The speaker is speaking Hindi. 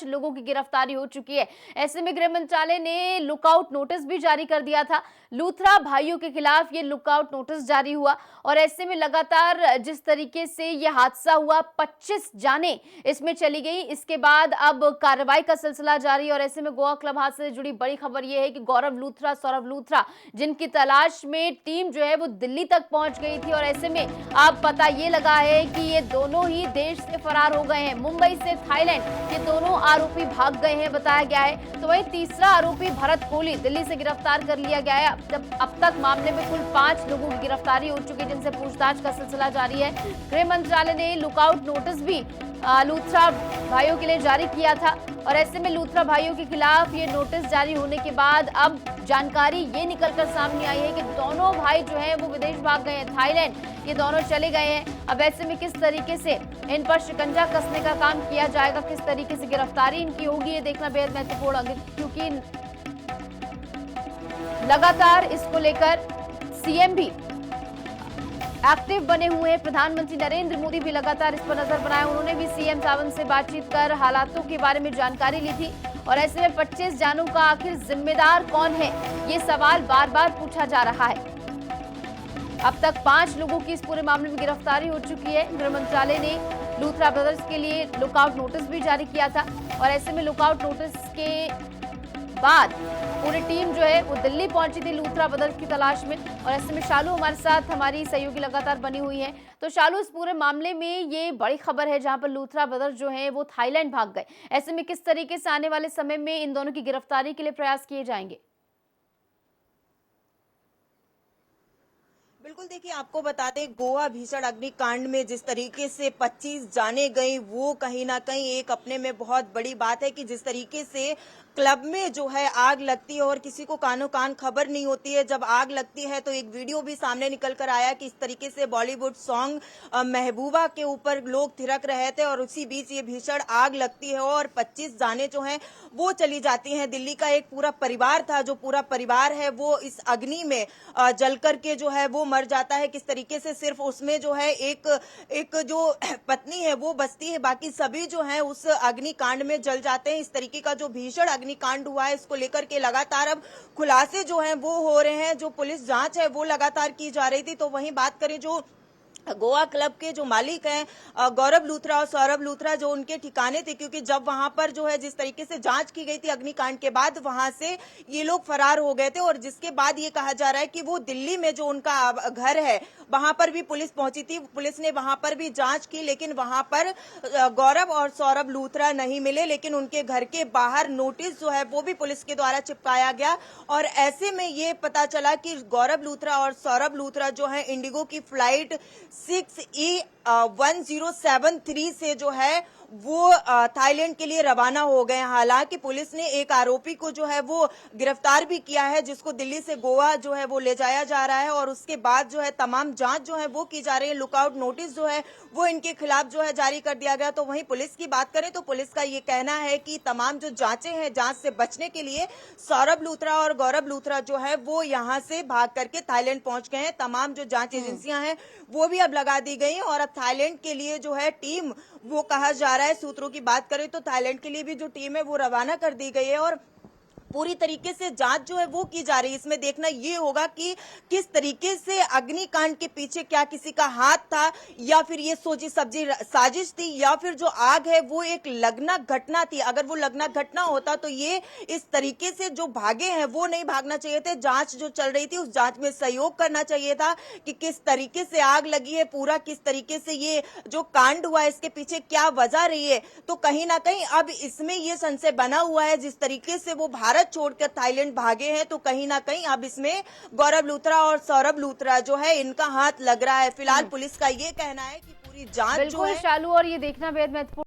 लोगों की गिरफ्तारी हो चुकी है। ऐसे में गृह मंत्रालय ने लुकआउट नोटिस भी जारी कर दिया था। लूथरा भाइयों के खिलाफ ये लुकआउट नोटिस जारी हुआ और ऐसे में लगातार जिस तरीके से ये हादसा हुआ, 25 जानें इसमें चली गई। इसके बाद अब कार्रवाई का सिलसिला जारी है और ऐसे में गोवा क्लब हादसे से जुड़ी बड़ी खबर ये है कि गौरव लूथरा, सौरभ लूथरा, जिनकी तलाश में टीम जो है वो दिल्ली तक पहुंच गई थी और ऐसे में अब पता ये लगा है कि ये दोनों ही देश से फरार हो गए हैं। मुंबई से थाईलैंड ये दोनों आरोपी भाग गए हैं बताया गया है। तो वहीं तीसरा आरोपी भरत कोहली दिल्ली से गिरफ्तार कर लिया गया है। अब तक मामले में कुल 5 लोगों की गिरफ्तारी हो चुकी है, जिनसे पूछताछ का सिलसिला जारी है। गृह मंत्रालय ने लुकआउट नोटिस भी लूथरा भाइयों के लिए जारी किया था और ऐसे में लूथरा भाइयों के खिलाफ ये नोटिस जारी होने के बाद अब जानकारी ये निकलकर सामने आई है कि दोनों भाई जो हैं वो विदेश भाग गए हैं, थाईलैंड ये दोनों चले गए हैं। अब ऐसे में किस तरीके से इन पर शिकंजा कसने का काम किया जाएगा, किस तरीके से गिरफ्तारी इनकी होगी, ये देखना बेहद महत्वपूर्ण है, क्योंकि लगातार इसको लेकर सीएम भी एक्टिव बने हुए हैं। प्रधानमंत्री नरेंद्र मोदी भी लगातार इस पर नजर बनाए। उन्होंने भी सीएम सावंत से बातचीत कर हालातों के बारे में जानकारी ली थी और ऐसे में 25 जानों का आखिर जिम्मेदार कौन है, ये सवाल बार बार पूछा जा रहा है। अब तक 5 लोगों की इस पूरे मामले में गिरफ्तारी हो चुकी है। गृह मंत्रालय ने लूथरा ब्रदर्स के लिए लुकआउट नोटिस भी जारी किया था और ऐसे में लुकआउट नोटिस के बाद पूरी टीम जो है वो दिल्ली पहुंची थी लूथरा ब्रदर्स की तलाश में और ऐसे में शालू हमारे साथ हमारी सहयोगी लगातार बनी हुई है। तो शालू, इस पूरे मामले में ये बड़ी खबर है जहां पर लूथरा ब्रदर्स जो है वो थाईलैंड भाग गए। ऐसे में किस तरीके से आने वाले समय में इन दोनों की गिरफ्तारी के लिए प्रयास किए जाएंगे? बिल्कुल, देखिए आपको बताते गोवा भीषण अग्निकांड में जिस तरीके से 25 जाने गई, वो कहीं ना कहीं एक अपने में बहुत बड़ी बात है कि जिस तरीके से क्लब में जो है आग लगती है और किसी को कानो कान खबर नहीं होती है। जब आग लगती है तो एक वीडियो भी सामने निकल कर आया कि इस तरीके से बॉलीवुड सॉन्ग महबूबा के ऊपर लोग थिरक रहे थे और उसी बीच ये भीषण आग लगती है और 25 जाने जो हैं वो चली जाती हैं। दिल्ली का एक पूरा परिवार था, जो पूरा परिवार है वो इस अग्नि में जल करके जो है वो मर जाता है। किस तरीके से सिर्फ उसमें जो है एक जो पत्नी है वो बचती है, बाकी सभी जो है उस अग्निकांड में जल जाते हैं। इस तरीके का जो भीषण अग्निकांड हुआ है, इसको लेकर के लगातार अब खुलासे जो हैं वो हो रहे हैं। जो पुलिस जांच है वो लगातार की जा रही थी। तो वहीं बात करें जो गोवा क्लब के जो मालिक हैं गौरव लूथरा और सौरभ लूथरा, जो उनके ठिकाने थे, क्योंकि जब वहां पर जो है जिस तरीके से जांच की गई थी अग्निकांड के बाद, वहां से ये लोग फरार हो गए थे और जिसके बाद ये कहा जा रहा है कि वो दिल्ली में जो उनका घर है वहां पर भी पुलिस पहुंची थी। पुलिस ने वहां पर भी जांच की, लेकिन वहां पर गौरव और सौरभ लूथरा नहीं मिले। लेकिन उनके घर के बाहर नोटिस जो है वो भी पुलिस के द्वारा चिपकाया गया और ऐसे में ये पता चला कि गौरव लूथरा और सौरभ लूथरा जो है इंडिगो की फ्लाइट 6E1073 से जो है वो थाईलैंड के लिए रवाना हो गए। हालांकि पुलिस ने एक आरोपी को जो है वो गिरफ्तार भी किया है, जिसको दिल्ली से गोवा जो है वो ले जाया जा रहा है और उसके बाद जो है तमाम जांच जो है वो की जा रही है। लुकआउट नोटिस जो है वो इनके खिलाफ जो है जारी कर दिया गया। तो वहीं पुलिस की बात करें तो पुलिस का ये कहना है कि तमाम जो जांचें हैं, जांच से बचने के लिए सौरभ लूथरा और गौरव लूथरा जो है वो यहाँ से भाग करके थाईलैंड पहुंच गए हैं। तमाम जो जांच एजेंसियां हैं वो भी अब लगा दी गई और अब थाईलैंड के लिए जो है टीम वो कहा जा रहा है, सूत्रों की बात करें तो थाईलैंड के लिए भी जो टीम है वो रवाना कर दी गई है और पूरी तरीके से जांच जो है वो की जा रही है। इसमें देखना ये होगा कि किस तरीके से अग्निकांड के पीछे क्या किसी का हाथ था या फिर ये सोची सब्जी साजिश थी या फिर जो आग है वो एक लगना घटना थी। अगर वो लगना घटना होता तो ये इस तरीके से जो भागे हैं वो नहीं भागना चाहिए थे। जांच जो चल रही थी उस जांच में सहयोग करना चाहिए था कि किस तरीके से आग लगी है, पूरा किस तरीके से ये जो कांड हुआ है इसके पीछे क्या वजह रही है। तो कहीं ना कहीं अब इसमें ये संशय बना हुआ है, जिस तरीके से वो भारत छोड़कर थाईलैंड भागे हैं तो कहीं ना कहीं अब इसमें गौरव लूथरा और सौरभ लूथरा जो है इनका हाथ लग रहा है। फिलहाल पुलिस का ये कहना है कि पूरी जांच जो है शालू, और ये देखना बेहद महत्वपूर्ण